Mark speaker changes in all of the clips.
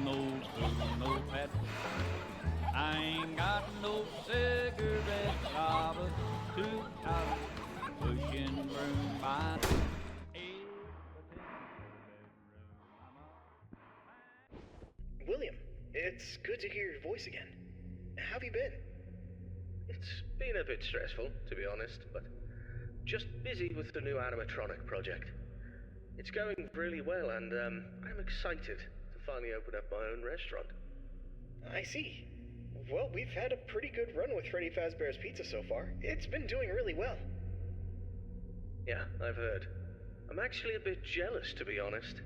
Speaker 1: No food, no pet. I ain't got no cigarette, Robert. 2,000 pushing room by.
Speaker 2: William, it's good to hear your voice again. How have you been?
Speaker 3: It's been a bit stressful, to be honest, but just busy with the new animatronic project. It's going really well, and I'm excited to finally open up my own restaurant.
Speaker 2: I see. Well, we've had a pretty good run with Freddy Fazbear's Pizza so far. It's been doing really well.
Speaker 3: Yeah, I've heard. I'm actually a bit jealous, to be honest.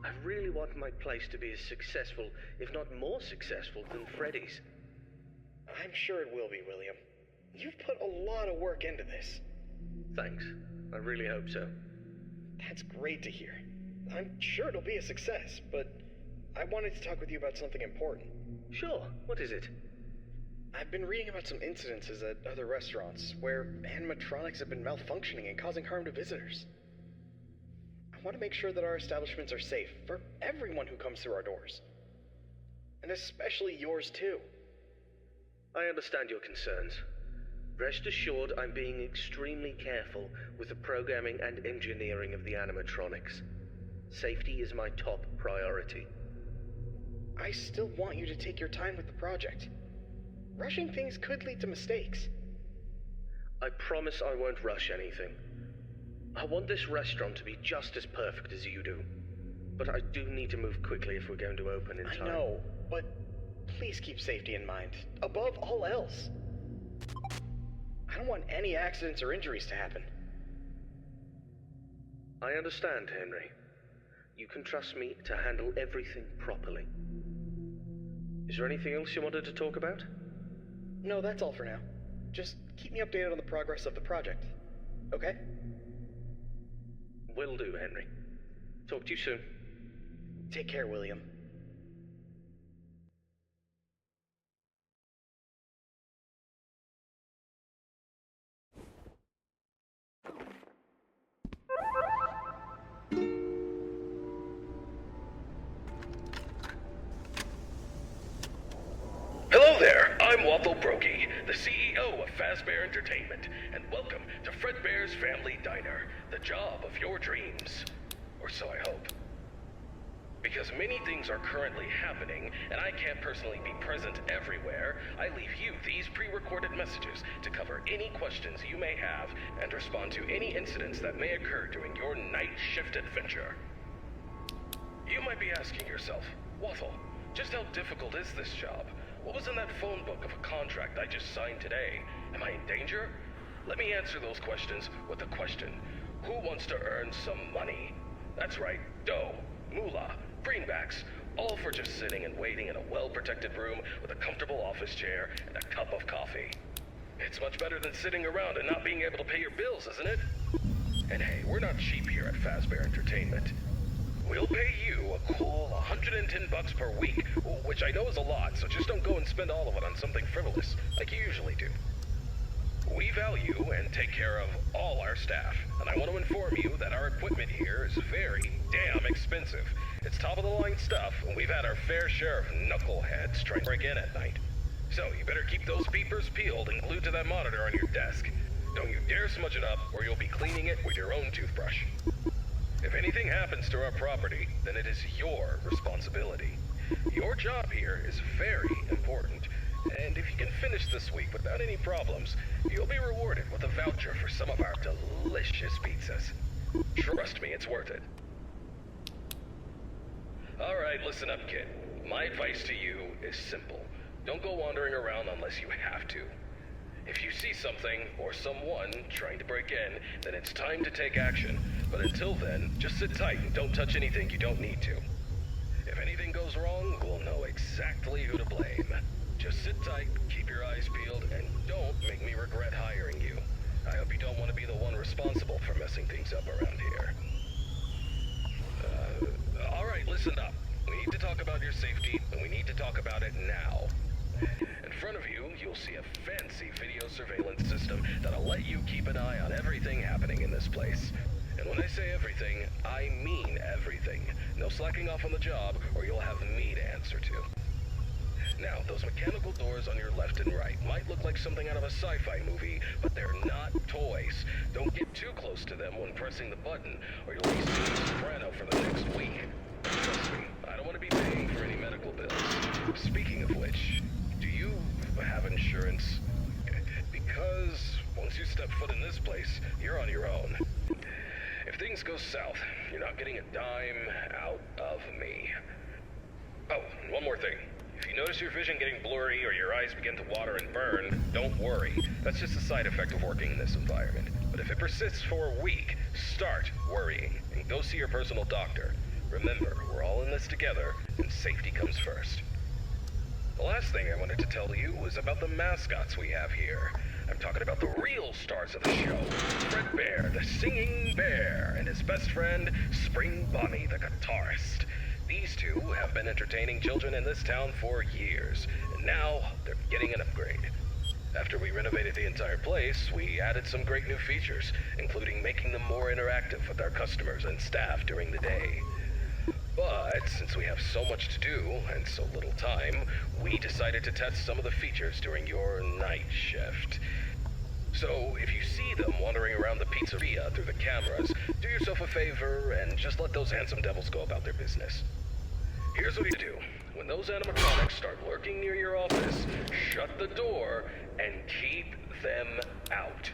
Speaker 3: I really want my place to be as successful, if not more successful, than Freddy's.
Speaker 2: I'm sure it will be, William. You've put a lot of work into this.
Speaker 3: Thanks. I really hope so.
Speaker 2: That's great to hear. I'm sure it'll be a success, but I wanted to talk with you about something important.
Speaker 3: Sure, what is it?
Speaker 2: I've been reading about some incidences at other restaurants where animatronics have been malfunctioning and causing harm to visitors. I want to make sure that our establishments are safe for everyone who comes through our doors. And especially yours too.
Speaker 3: I understand your concerns. Rest assured I'm being extremely careful with the programming and engineering of the animatronics. Safety is my top priority.
Speaker 2: I still want you to take your time with the project. Rushing things could lead to mistakes.
Speaker 3: I promise I won't rush anything. I want this restaurant to be just as perfect as you do. But I do need to move quickly if we're going to open in time.
Speaker 2: I know, but please keep safety in mind, above all else. I don't want any accidents or injuries to happen.
Speaker 3: I understand, Henry. You can trust me to handle everything properly. Is there anything else you wanted to talk about?
Speaker 2: No, that's all for now. Just keep me updated on the progress of the project, okay?
Speaker 3: Will do, Henry. Talk to you soon.
Speaker 2: Take care, William.
Speaker 4: Brokey, the CEO of Fazbear Entertainment, and welcome to Fredbear's Family Diner, the job of your dreams. Or so I hope. Because many things are currently happening, and I can't personally be present everywhere, I leave you these pre-recorded messages to cover any questions you may have and respond to any incidents that may occur during your night shift adventure. You might be asking yourself, Waffle, just how difficult is this job? What was in that phone book of a contract I just signed today? Am I in danger? Let me answer those questions with a question. Who wants to earn some money? That's right, dough, moolah, greenbacks, all for just sitting and waiting in a well-protected room with a comfortable office chair and a cup of coffee. It's much better than sitting around and not being able to pay your bills, isn't it? And hey, we're not cheap here at Fazbear Entertainment. We'll pay you a cool $110 per week, which I know is a lot, so just don't go and spend all of it on something frivolous, like you usually do. We value and take care of all our staff, and I want to inform you that our equipment here is very damn expensive. It's top-of-the-line stuff, and we've had our fair share of knuckleheads trying to break in at night. So you better keep those peepers peeled and glued to that monitor on your desk. Don't you dare smudge it up, or you'll be cleaning it with your own toothbrush. If anything happens to our property, then it is your responsibility. Your job here is very important, and if you can finish this week without any problems, you'll be rewarded with a voucher for some of our delicious pizzas. Trust me, it's worth it. Alright, listen up, kid. My advice to you is simple. Don't go wandering around unless you have to. If you see something, or someone, trying to break in, then it's time to take action. But until then, just sit tight and don't touch anything you don't need to. If anything goes wrong, we'll know exactly who to blame. Just sit tight, keep your eyes peeled, and don't make me regret hiring you. I hope you don't want to be the one responsible for messing things up around here. Alright, listen up. We need to talk about your safety, and we need to talk about it now. In front of you, you'll see a fancy video surveillance system that'll let you keep an eye on everything happening in this place. And when I say everything, I mean everything. No slacking off on the job, or you'll have me to answer to. Now, those mechanical doors on your left and right might look like something out of a sci-fi movie, but they're not toys. Don't get too close to them when pressing the button, or you'll be seeing Soprano for the next week. Trust me, I don't want to be paying for any medical bills. Speaking of which, do you have insurance? Because once you step foot in this place, you're on your own. If things go south, you're not getting a dime out of me. Oh, and one more thing. If you notice your vision getting blurry or your eyes begin to water and burn, don't worry. That's just a side effect of working in this environment. But if it persists for a week, start worrying and go see your personal doctor. Remember, we're all in this together, and safety comes first. The last thing I wanted to tell you was about the mascots we have here. I'm talking about the real stars of the show. Fredbear, the singing bear, and his best friend, Spring Bonnie, the guitarist. These two have been entertaining children in this town for years, and now they're getting an upgrade. After we renovated the entire place, we added some great new features, including making them more interactive with our customers and staff during the day. But since we have so much to do and so little time, we decided to test some of the features during your night shift. So if you see them wandering around the pizzeria through the cameras, do yourself a favor and just let those handsome devils go about their business. Here's what you do. When those animatronics start lurking near your office, shut the door and keep them out.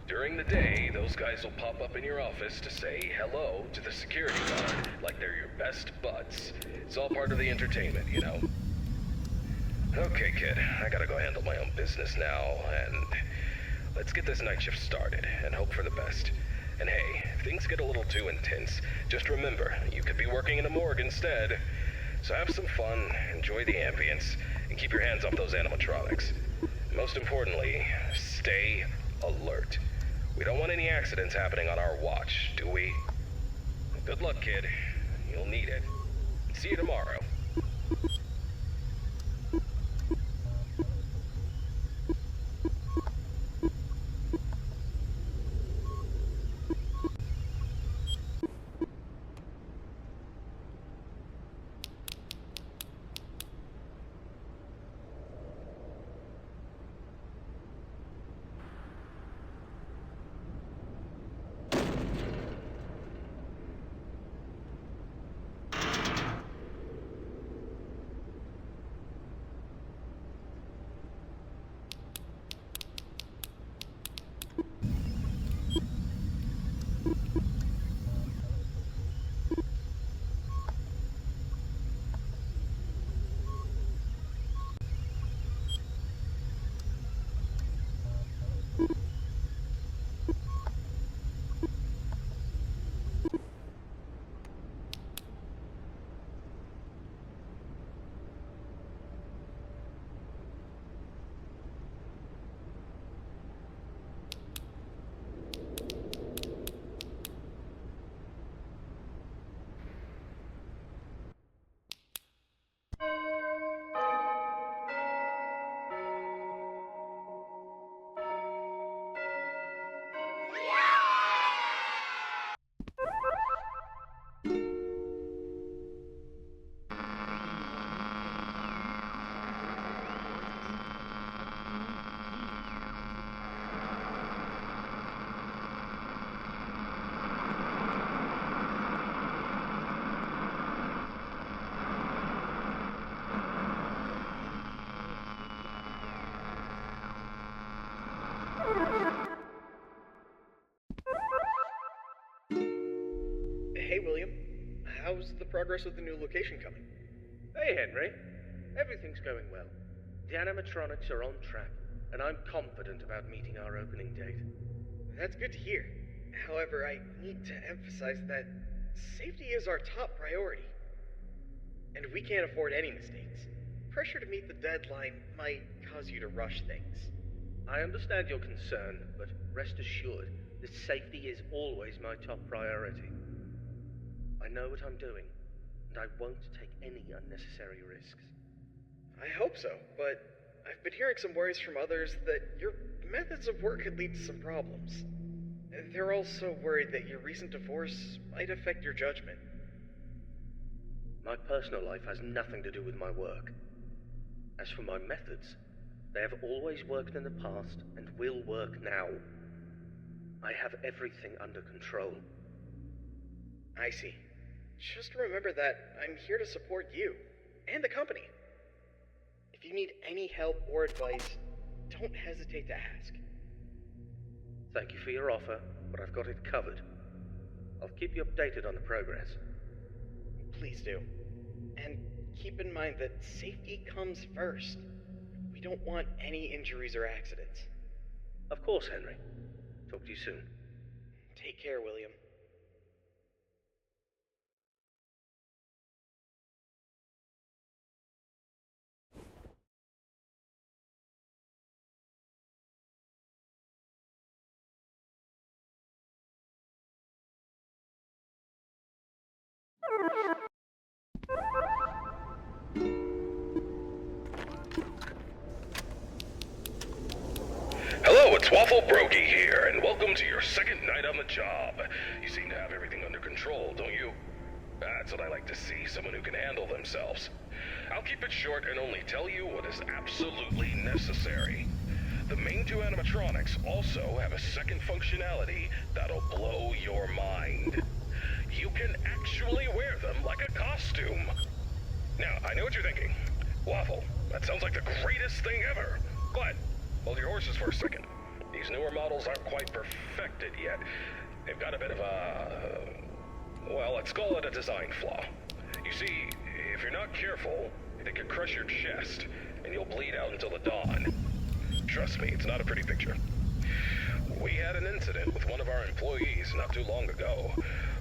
Speaker 4: During the day, those guys will pop up in your office to say hello to the security guard like they're your best buds. It's all part of the entertainment, you know. Okay, kid, I gotta go handle my own business now, and let's get this night shift started and hope for the best. And hey, if things get a little too intense, just remember, you could be working in a morgue instead. So have some fun, enjoy the ambience, and keep your hands off those animatronics. Most importantly, stay alert. We don't want any accidents happening on our watch, do we? Good luck, kid. You'll need it. See you tomorrow.
Speaker 2: Hey, William. How's the progress with the new location coming?
Speaker 3: Hey, Henry. Everything's going well. The animatronics are on track, and I'm confident about meeting our opening date.
Speaker 2: That's good to hear. However, I need to emphasize that safety is our top priority. And we can't afford any mistakes. Pressure to meet the deadline might cause you to rush things.
Speaker 3: I understand your concern, but rest assured that safety is always my top priority. I know what I'm doing, and I won't take any unnecessary risks.
Speaker 2: I hope so, but I've been hearing some worries from others that your methods of work could lead to some problems. They're also worried that your recent divorce might affect your judgment.
Speaker 3: My personal life has nothing to do with my work. As for my methods, they have always worked in the past and will work now. I have everything under control.
Speaker 2: I see. Just remember that I'm here to support you and the company. If you need any help or advice, don't hesitate to ask.
Speaker 3: Thank you for your offer, but I've got it covered. I'll keep you updated on the progress.
Speaker 2: Please do. And keep in mind that safety comes first. We don't want any injuries or accidents.
Speaker 3: Of course, Henry. Talk to you soon.
Speaker 2: Take care, William.
Speaker 4: Hello, it's Waffle Brogy here, and welcome to your second night on the job. You seem to have everything under control, don't you? That's what I like to see, someone who can handle themselves. I'll keep it short and only tell you what is absolutely necessary. The main two animatronics also have a second functionality that'll blow your mind. You can actually wear them like a costume. Now, I know what you're thinking. Waffle, that sounds like the greatest thing ever. But hold your horses for a second. These newer models aren't quite perfected yet. They've got a bit of a... well, let's call it a design flaw. You see, if you're not careful, they could crush your chest, and you'll bleed out until the dawn. Trust me, it's not a pretty picture. We had an incident with one of our employees not too long ago.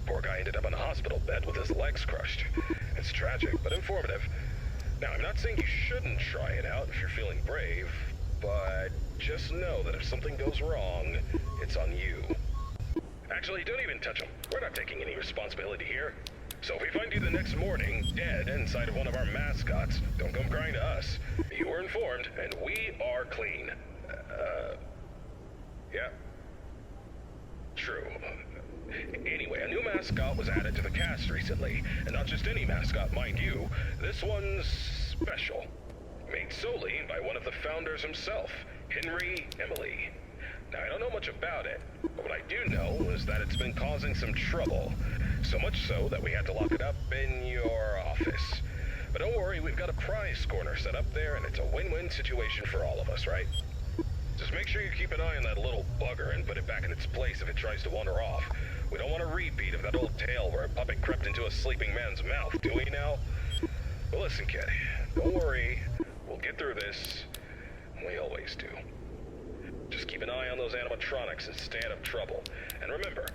Speaker 4: Poor guy ended up in a hospital bed with his legs crushed. It's tragic, but informative. Now, I'm not saying you shouldn't try it out if you're feeling brave, but just know that if something goes wrong, it's on you. Actually, don't even touch him. We're not taking any responsibility here. So if we find you the next morning, dead inside of one of our mascots, don't come crying to us. You were informed, and we are clean. Yeah. True. Anyway, a new mascot was added to the cast recently, and not just any mascot, mind you. This one's special. Made solely by one of the founders himself, Henry Emily. Now, I don't know much about it, but what I do know is that it's been causing some trouble. So much so that we had to lock it up in your office. But don't worry, we've got a prize corner set up there, and it's a win-win situation for all of us, right? Just make sure you keep an eye on that little bugger and put it back in its place if it tries to wander off. We don't want a repeat of that old tale where a puppet crept into a sleeping man's mouth, do we now? But listen, kid, don't worry. We'll get through this. We always do. Just keep an eye on those animatronics and stay out of trouble. And remember,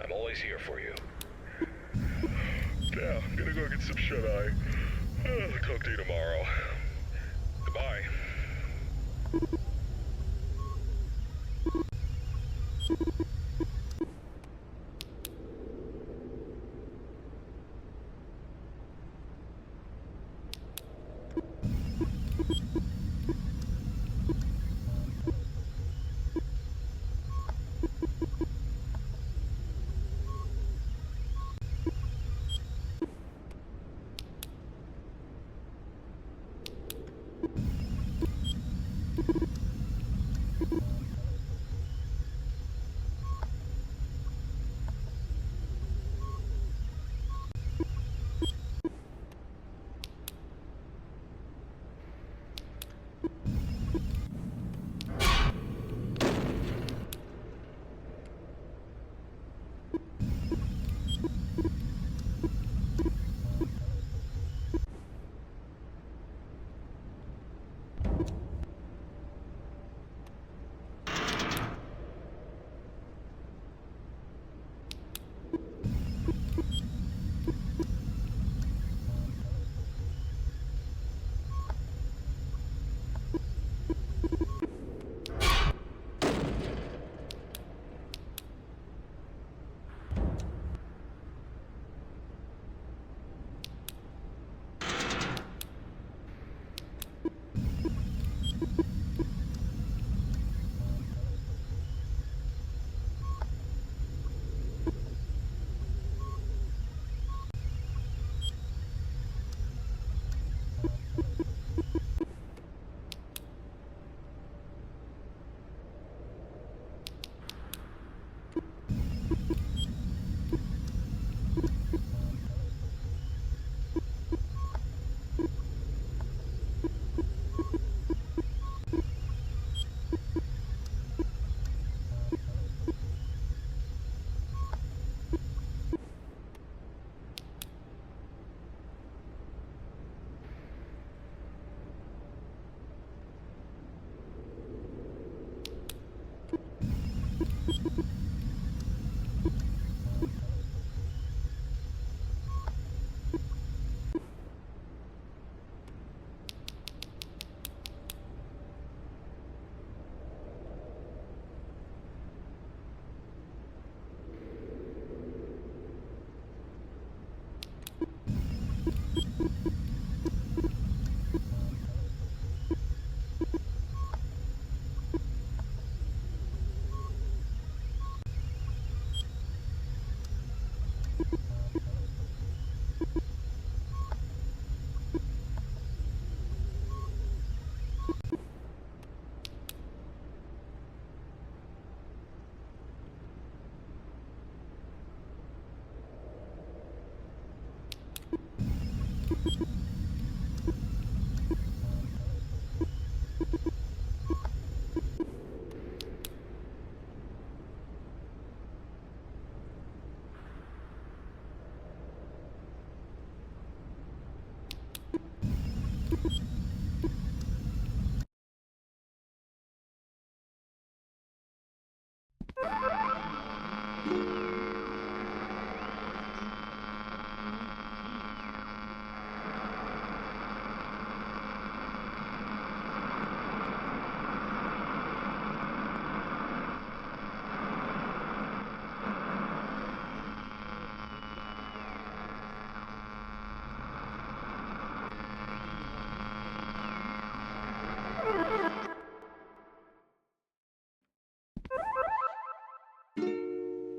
Speaker 4: I'm always here for you. Now, I'm gonna go get some shut-eye. Talk to you tomorrow. Goodbye.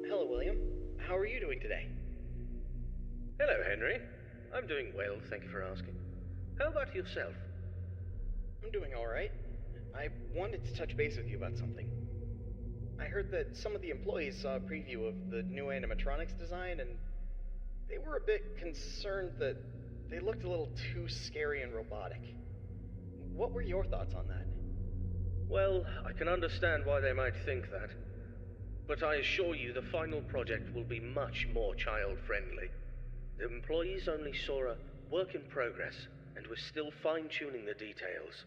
Speaker 2: Hello, William. How are you doing today?
Speaker 3: Hello, Henry. I'm doing well, thank you for asking. How about yourself?
Speaker 2: I'm doing alright. I wanted to touch base with you about something. I heard that some of the employees saw a preview of the new animatronics design, and they were a bit concerned that they looked a little too scary and robotic. What were your thoughts on that?
Speaker 3: Well, I can understand why they might think that. But I assure you the final project will be much more child-friendly. The employees only saw a work in progress, and we're still fine-tuning the details.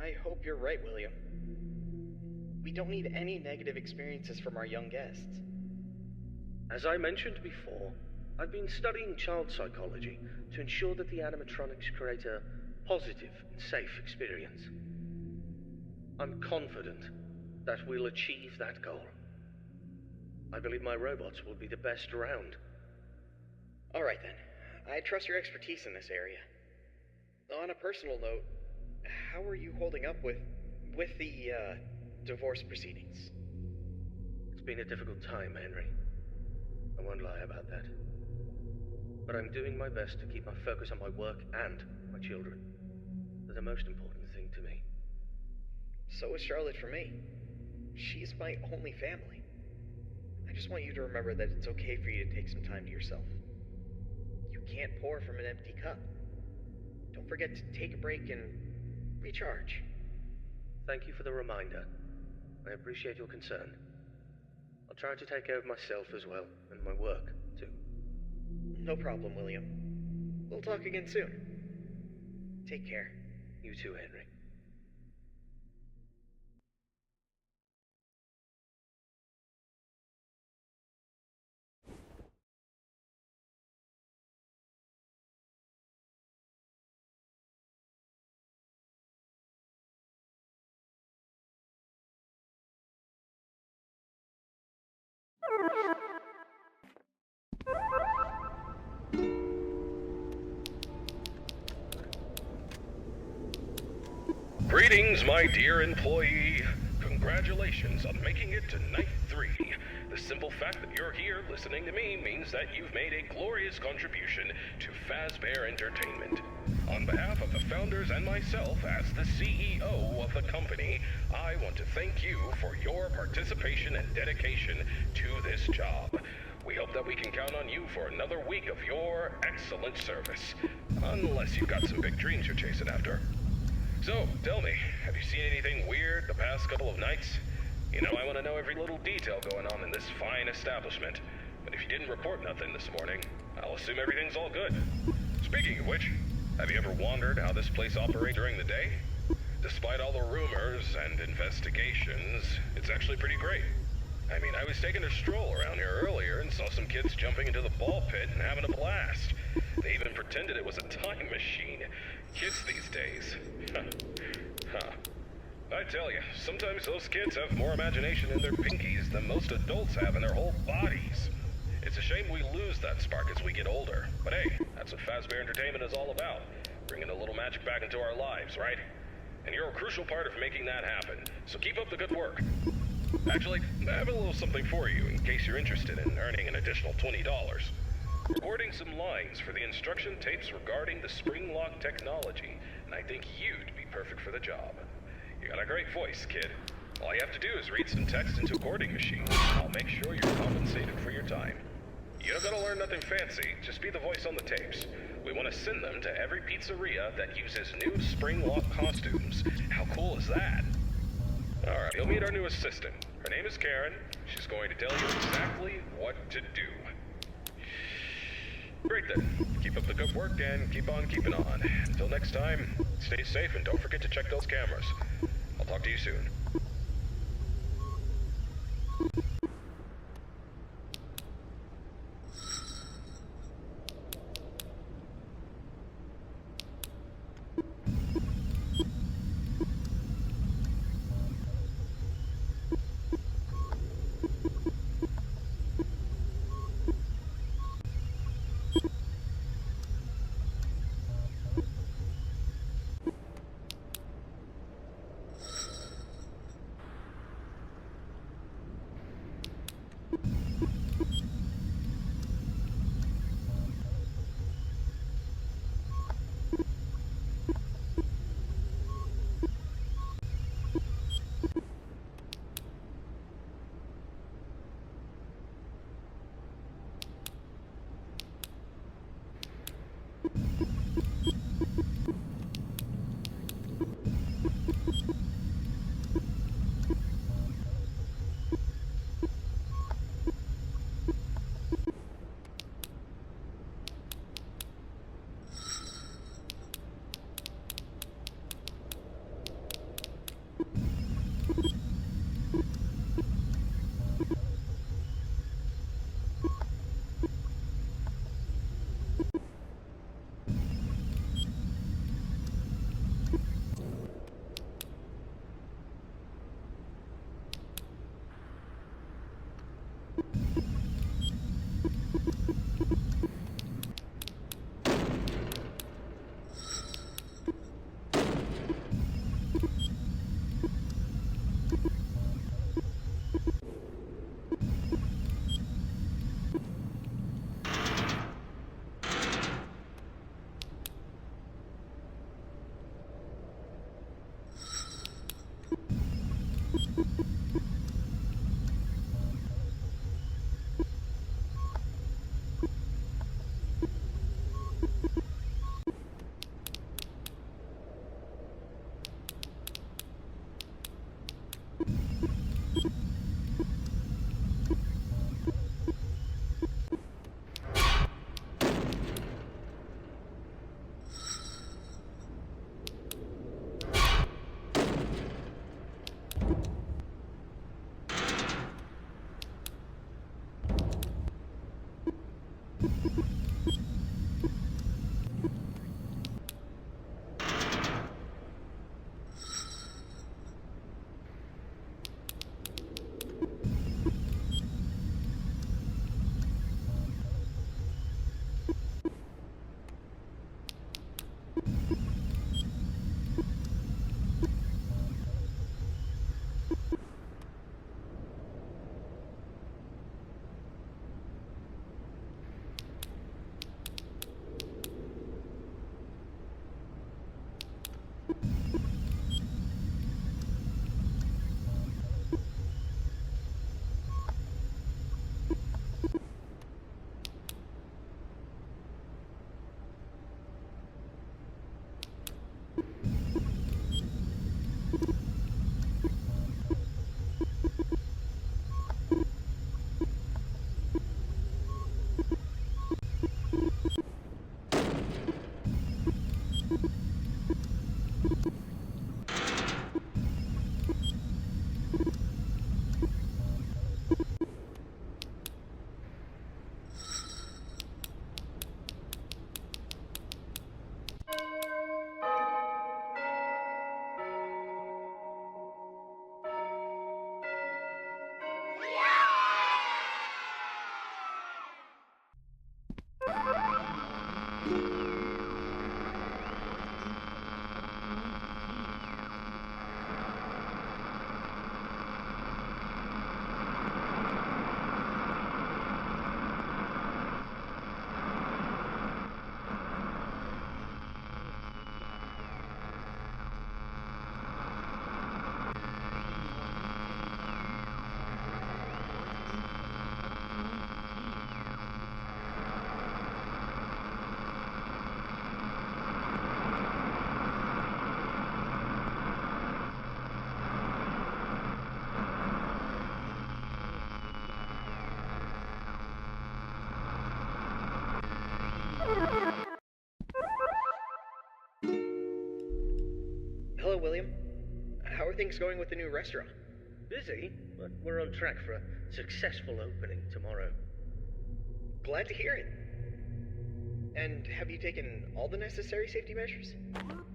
Speaker 2: I hope you're right, William. We don't need any negative experiences from our young guests.
Speaker 3: As I mentioned before, I've been studying child psychology to ensure that the animatronics create a positive and safe experience. I'm confident that we'll achieve that goal. I believe my robots will be the best around.
Speaker 2: Alright then. I trust your expertise in this area. On a personal note, how are you holding up with the divorce proceedings?
Speaker 3: It's been a difficult time, Henry. I won't lie about that. But I'm doing my best to keep my focus on my work and my children. They're the most important thing to me.
Speaker 2: So is Charlotte for me. She's my only family. I just want you to remember that it's okay for you to take some time to yourself. You can't pour from an empty cup. Don't forget to take a break and recharge.
Speaker 3: Thank you for the reminder. I appreciate your concern. I'll try to take care of myself as well, and my work, too.
Speaker 2: No problem, William. We'll talk again soon. Take care.
Speaker 3: You too, Henry.
Speaker 4: Greetings, my dear employee. Congratulations on making it to night 3. The simple fact that you're here listening to me means that you've made a glorious contribution to Fazbear Entertainment. On behalf of the founders and myself as the CEO of the company, I want to thank you for your participation and dedication to this job. We hope that we can count on you for another week of your excellent service. Unless you've got some big dreams you're chasing after. So, tell me, have you seen anything weird the past couple of nights? You know, I want to know every little detail going on in this fine establishment. But if you didn't report nothing this morning, I'll assume everything's all good. Speaking of which, have you ever wondered how this place operates during the day? Despite all the rumors and investigations, it's actually pretty great. I mean, I was taking a stroll around here earlier and saw some kids jumping into the ball pit and having a blast. They even pretended it was a time machine. Kids these days. I tell you, sometimes those kids have more imagination in their pinkies than most adults have in their whole bodies. It's a shame we lose that spark as we get older. But hey, that's what Fazbear Entertainment is all about. Bringing a little magic back into our lives, right? And you're a crucial part of making that happen. So keep up the good work. Actually, I have a little something for you in case you're interested in earning an additional $20. Recording some lines for the instruction tapes regarding the spring lock technology, and I think you'd be perfect for the job. You got a great voice, kid. All you have to do is read some text into a recording machine. I'll make sure you're compensated for your time. You don't gotta learn nothing fancy, just be the voice on the tapes. We want to send them to every pizzeria that uses new spring lock costumes. How cool is that? Alright, you'll meet our new assistant. Her name is Karen. She's going to tell you exactly what to do. Great then. Keep up the good work and keep on keeping on. Until next time, stay safe and don't forget to check those cameras. I'll talk to you soon.
Speaker 2: Hello, William. How are things going with the new restaurant?
Speaker 3: Busy, but we're on track for a successful opening tomorrow.
Speaker 2: Glad to hear it. And have you taken all the necessary safety measures?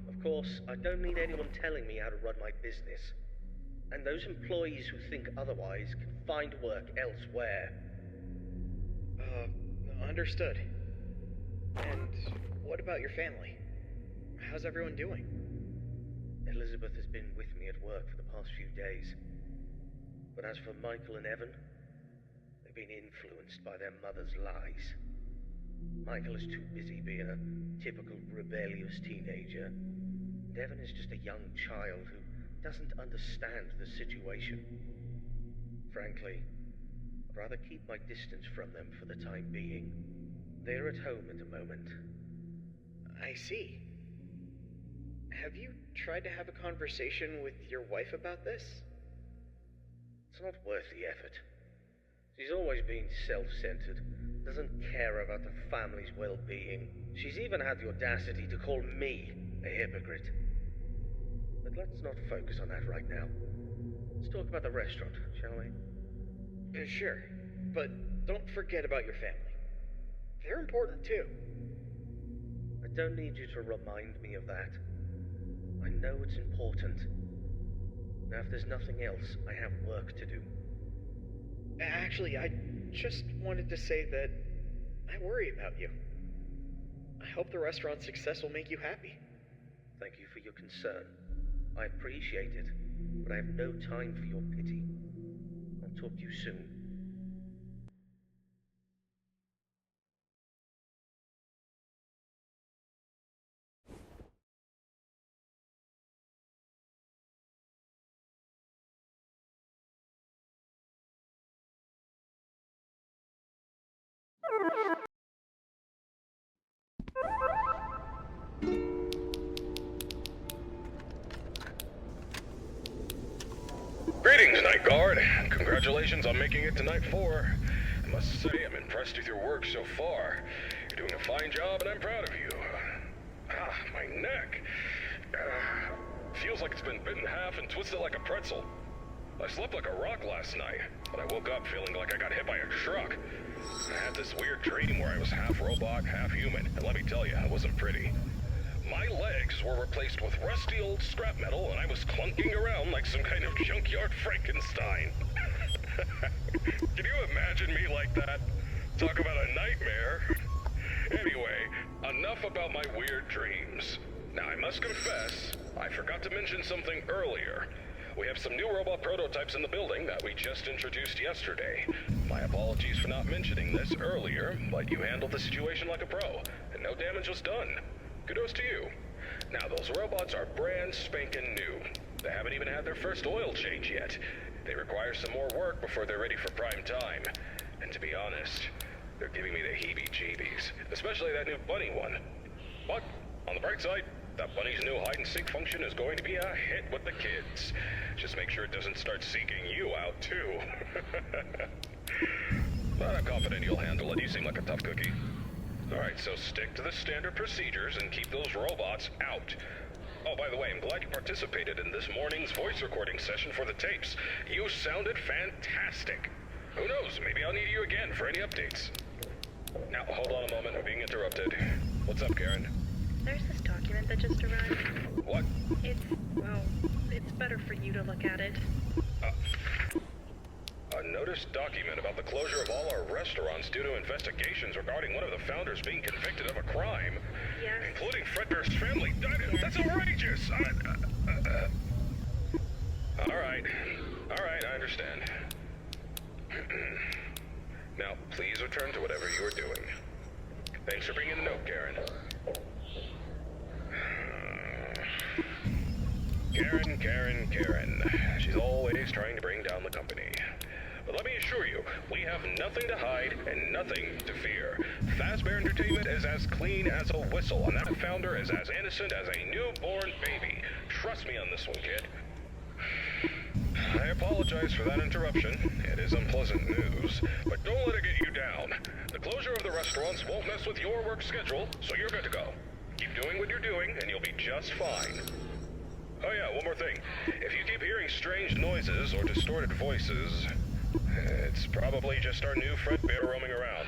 Speaker 3: Of course, I don't need anyone telling me how to run my business. And those employees who think otherwise can find work elsewhere.
Speaker 2: Understood. And what about your family? How's everyone doing?
Speaker 3: Elizabeth has been with me at work for the past few days. But as for Michael and Evan, they've been influenced by their mother's lies. Michael is too busy being a typical rebellious teenager, and Evan is just a young child who doesn't understand the situation. Frankly, I'd rather keep my distance from them for the time being. They're at home at the moment.
Speaker 2: I see. Have you tried to have a conversation with your wife about this?
Speaker 3: It's not worth the effort. She's always been self-centered, doesn't care about the family's well-being. She's even had the audacity to call me a hypocrite. But let's not focus on that right now. Let's talk about the restaurant, shall we?
Speaker 2: Sure, but don't forget about your family. They're important too.
Speaker 3: I don't need you to remind me of that. I know it's important. Now, if there's nothing else, I have work to do.
Speaker 2: Actually, I just wanted to say that I worry about you. I hope the restaurant's success will make you happy.
Speaker 3: Thank you for your concern. I appreciate it, but I have no time for your pity. I'll talk to you soon.
Speaker 4: Greetings, Night Guard. Congratulations on making it to Night 4. I must say, I'm impressed with your work so far. You're doing a fine job, and I'm proud of you. My neck. Feels like it's been bitten in half and twisted like a pretzel. I slept like a rock last night, but I woke up feeling like I got hit by a truck. I had this weird dream where I was half robot, half human, and let me tell you, it wasn't pretty. My legs were replaced with rusty old scrap metal, and I was clunking around like some kind of junkyard Frankenstein. Can you imagine me like that? Talk about a nightmare. Anyway, enough about my weird dreams. Now, I must confess, I forgot to mention something earlier. We have some new robot prototypes in the building that we just introduced yesterday. My apologies for not mentioning this earlier, but you handled the situation like a pro, and no damage was done. Kudos to you. Now, those robots are brand spanking new. They haven't even had their first oil change yet. They require some more work before they're ready for prime time. And to be honest, they're giving me the heebie-jeebies, especially that new bunny one. But, on the bright side, that bunny's new hide-and-seek function is going to be a hit with the kids. Just make sure it doesn't start seeking you out, too. But I'm confident you'll handle it. You seem like a tough cookie. Alright, so stick to the standard procedures and keep those robots out. Oh, by the way, I'm glad you participated in this morning's voice recording session for the tapes. You sounded fantastic. Who knows, maybe I'll need you again for any updates. Now, hold on a moment, I'm being interrupted. What's up, Karen?
Speaker 5: There's this document that just arrived.
Speaker 4: What?
Speaker 5: It's better for you to look at it.
Speaker 4: A notice document about the closure of all our restaurants due to investigations regarding one of the founders being convicted of a crime.
Speaker 5: Yes.
Speaker 4: Including Fred Durst's family. That's outrageous! Alright, I understand. Now, please return to whatever you are doing. Thanks for bringing the note, Karen. Karen. She's always trying to bring down the company. But let me assure you, we have nothing to hide and nothing to fear. Fazbear Entertainment is as clean as a whistle, and that founder is as innocent as a newborn baby. Trust me on this one, kid. I apologize for that interruption. It is unpleasant news, but don't let it get you down. The closure of the restaurants won't mess with your work schedule, so you're good to go. Keep doing what you're doing, and you'll be just fine. Oh yeah, one more thing. If you keep hearing strange noises or distorted voices, it's probably just our new friend bear roaming around.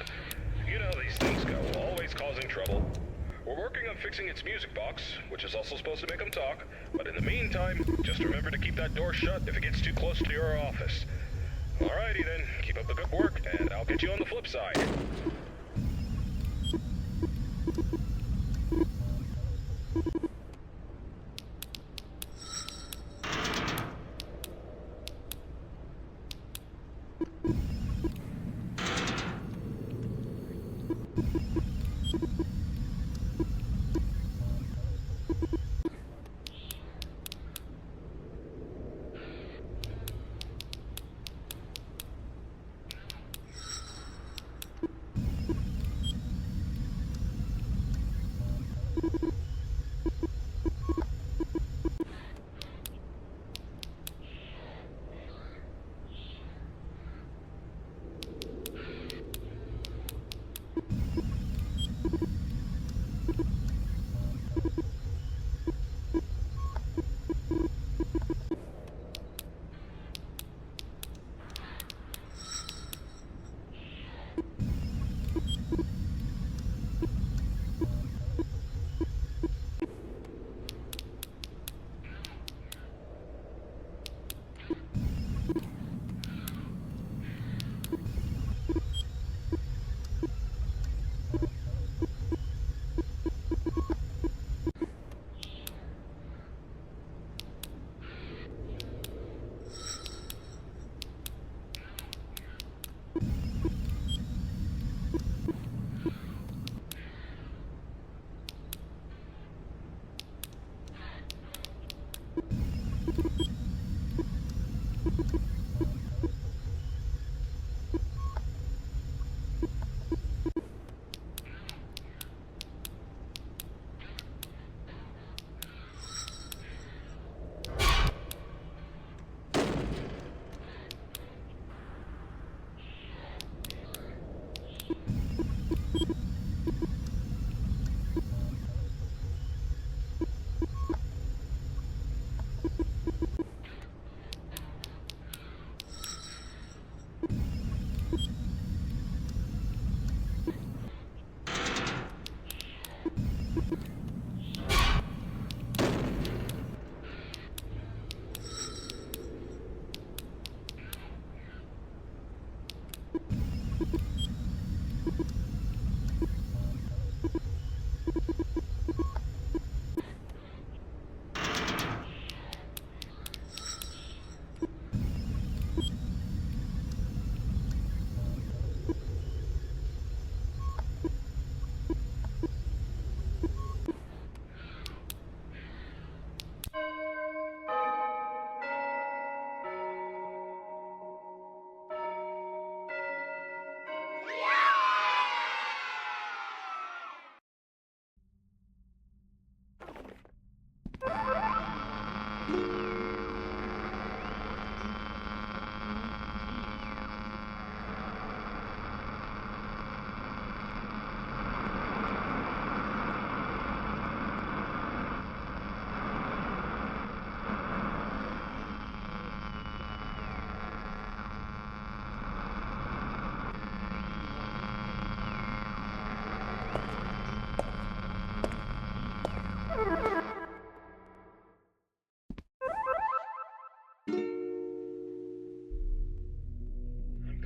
Speaker 4: You know how these things go, always causing trouble. We're working on fixing its music box, which is also supposed to make them talk, but in the meantime, just remember to keep that door shut if it gets too close to your office. Alrighty then, keep up the good work, and I'll get you on the flip side.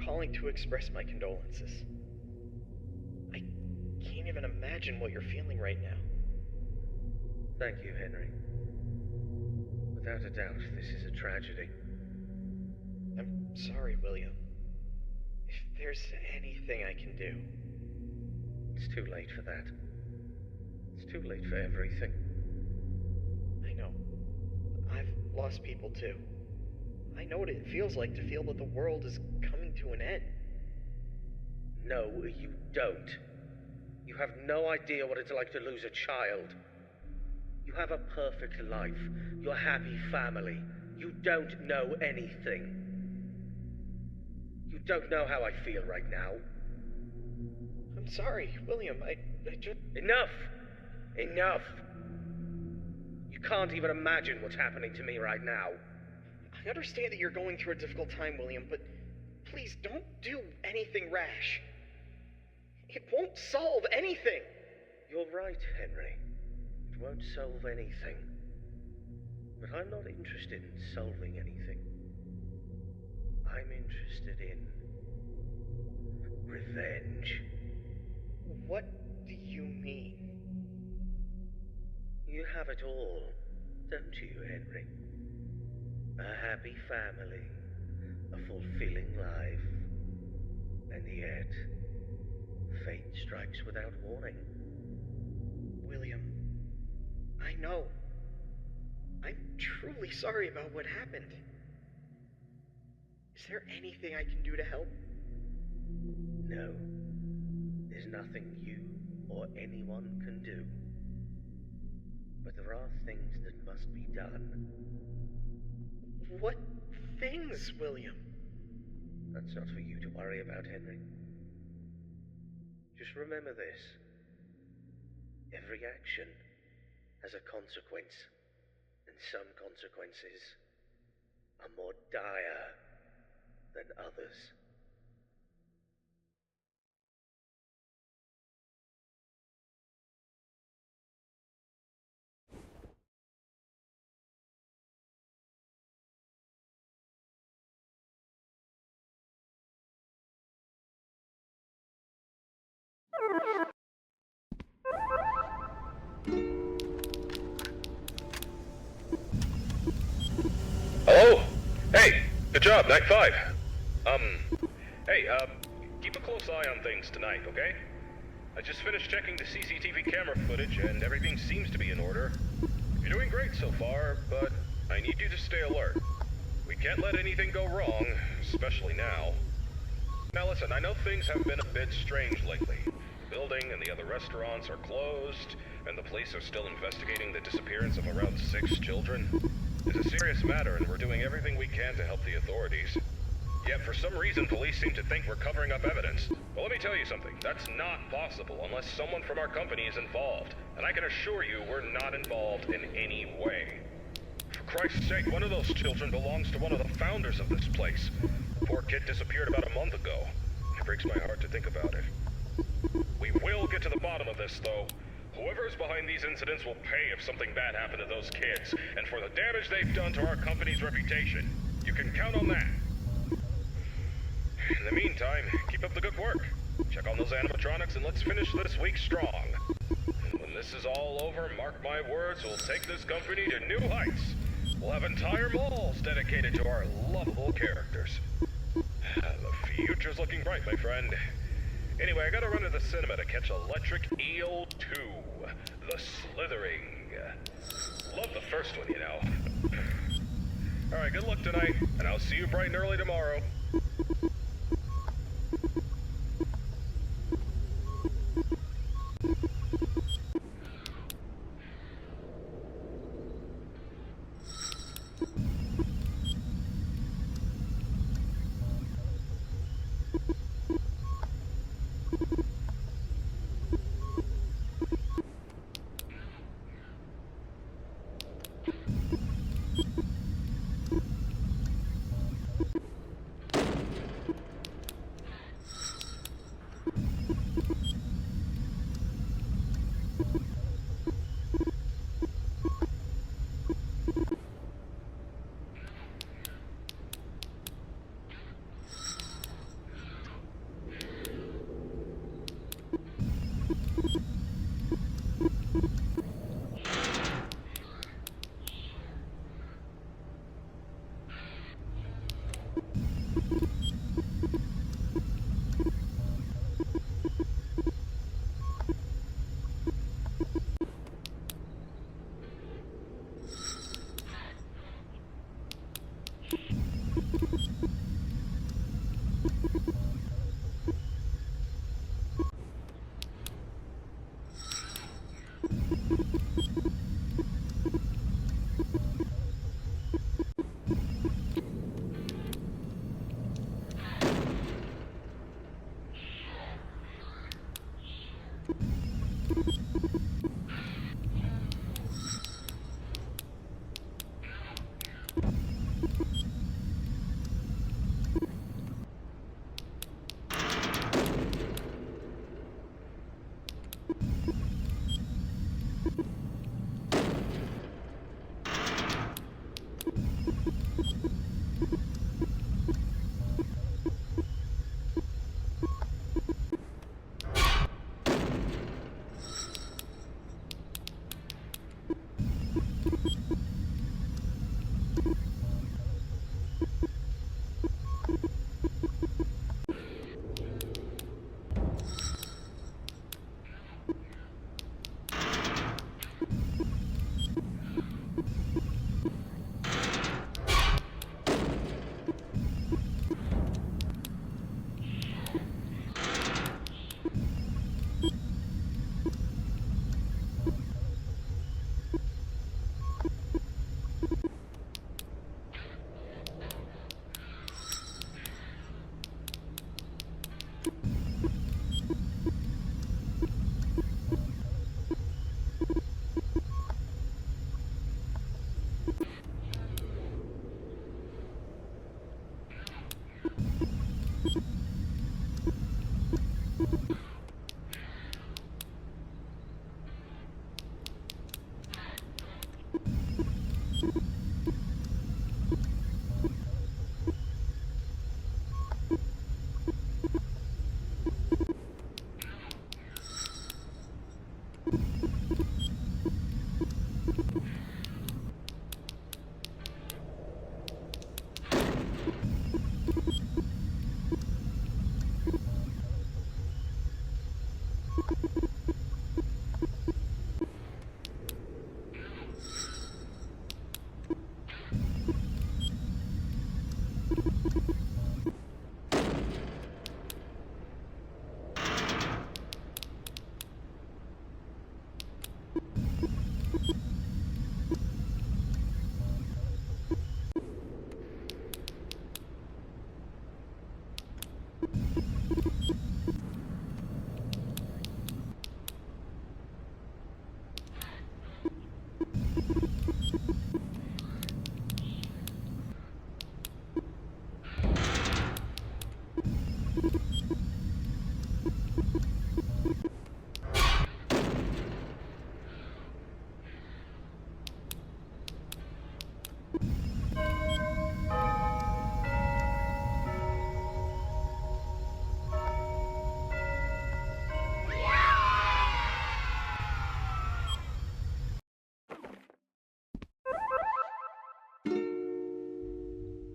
Speaker 2: Calling to express my condolences. I can't even imagine what you're feeling right now.
Speaker 3: Thank you, Henry. Without a doubt, this is a tragedy.
Speaker 2: I'm sorry, William. If there's anything I can do...
Speaker 3: It's too late for that. It's too late for everything.
Speaker 2: I know. I've lost people too. I know what it feels like to feel that the world is coming to an end.
Speaker 3: No, you don't. You have no idea what it's like to lose a child. You have a perfect life. You're a happy family. You don't know anything. You don't know how I feel right now.
Speaker 2: I'm sorry, William. I just...
Speaker 3: Enough! Enough! You can't even imagine what's happening to me right now.
Speaker 2: I understand that you're going through a difficult time, William, but please don't do anything rash. It won't solve anything.
Speaker 3: You're right, Henry. It won't solve anything. But I'm not interested in solving anything. I'm interested in revenge.
Speaker 2: What do you mean?
Speaker 3: You have it all, don't you, Henry? A happy family, a fulfilling life, and yet, fate strikes without warning.
Speaker 2: William, I know. I'm truly sorry about what happened. Is there anything I can do to help?
Speaker 3: No. There's nothing you or anyone can do. But there are things that must be done.
Speaker 2: What things, William?
Speaker 3: That's not for you to worry about, Henry. Just remember this. Every action has a consequence, and some consequences are more dire than others.
Speaker 4: Hello? Hey, good job, Night 5. Keep a close eye on things tonight, okay? I just finished checking the CCTV camera footage and everything seems to be in order. You're doing great so far, but I need you to stay alert. We can't let anything go wrong, especially now. Now listen, I know things have been a bit strange lately. The building and the other restaurants are closed, and the police are still investigating the disappearance of around 6 children. It's a serious matter, and we're doing everything we can to help the authorities. Yet for some reason, police seem to think we're covering up evidence. Well, let me tell you something. That's not possible unless someone from our company is involved. And I can assure you we're not involved in any way. For Christ's sake, one of those children belongs to one of the founders of this place. The poor kid disappeared about a month ago. It breaks my heart to think about it. We will get to the bottom of this, though. Whoever is behind these incidents will pay if something bad happened to those kids. And for the damage they've done to our company's reputation. You can count on that. In the meantime, keep up the good work. Check on those animatronics and let's finish this week strong. And when this is all over, mark my words, we'll take this company to new heights. We'll have entire malls dedicated to our lovable characters. The future's looking bright, my friend. Anyway, I gotta run to the cinema to catch Electric Eel 2, The Slithering. Love the first one, you know. Alright, good luck tonight, and I'll see you bright and early tomorrow.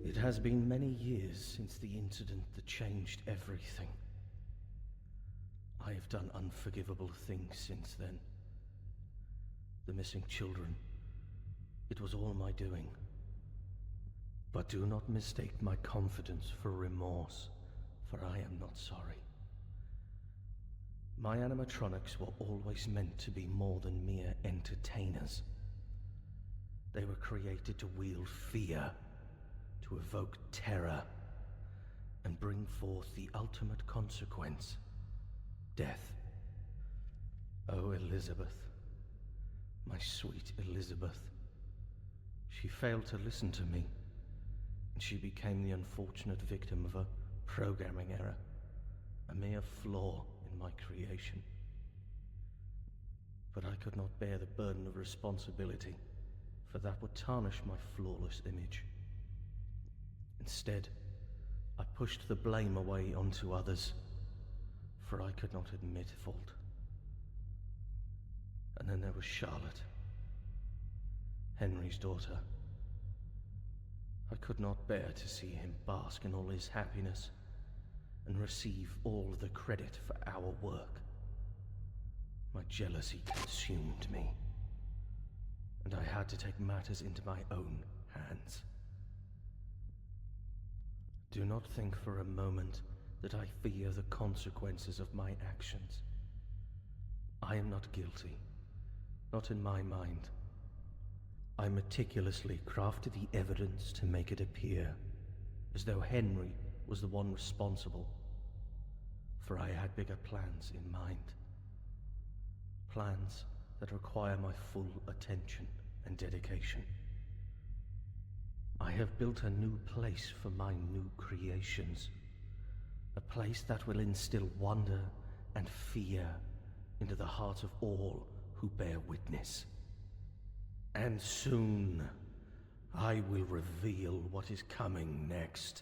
Speaker 6: It has been many years since the incident that changed everything. I have done unforgivable things since then. The missing children, it was all my doing. But do not mistake my confidence for remorse, for I am not sorry. My animatronics were always meant to be more than mere entertainers. They were created to wield fear, to evoke terror, and bring forth the ultimate consequence, death. Oh, Elizabeth, my sweet Elizabeth. She failed to listen to me, and she became the unfortunate victim of a programming error, a mere flaw in my creation. But I could not bear the burden of responsibility, for that would tarnish my flawless image. Instead, I pushed the blame away onto others, for I could not admit fault. And then there was Charlotte, Henry's daughter. I could not bear to see him bask in all his happiness and receive all the credit for our work. My jealousy consumed me, and I had to take matters into my own hands. Do not think for a moment that I fear the consequences of my actions. I am not guilty, not in my mind. I meticulously crafted the evidence to make it appear as though Henry was the one responsible, for I had bigger plans in mind. Plans that require my full attention and dedication. I have built a new place for my new creations. A place that will instill wonder and fear into the heart of all who bear witness. And soon, I will reveal what is coming next.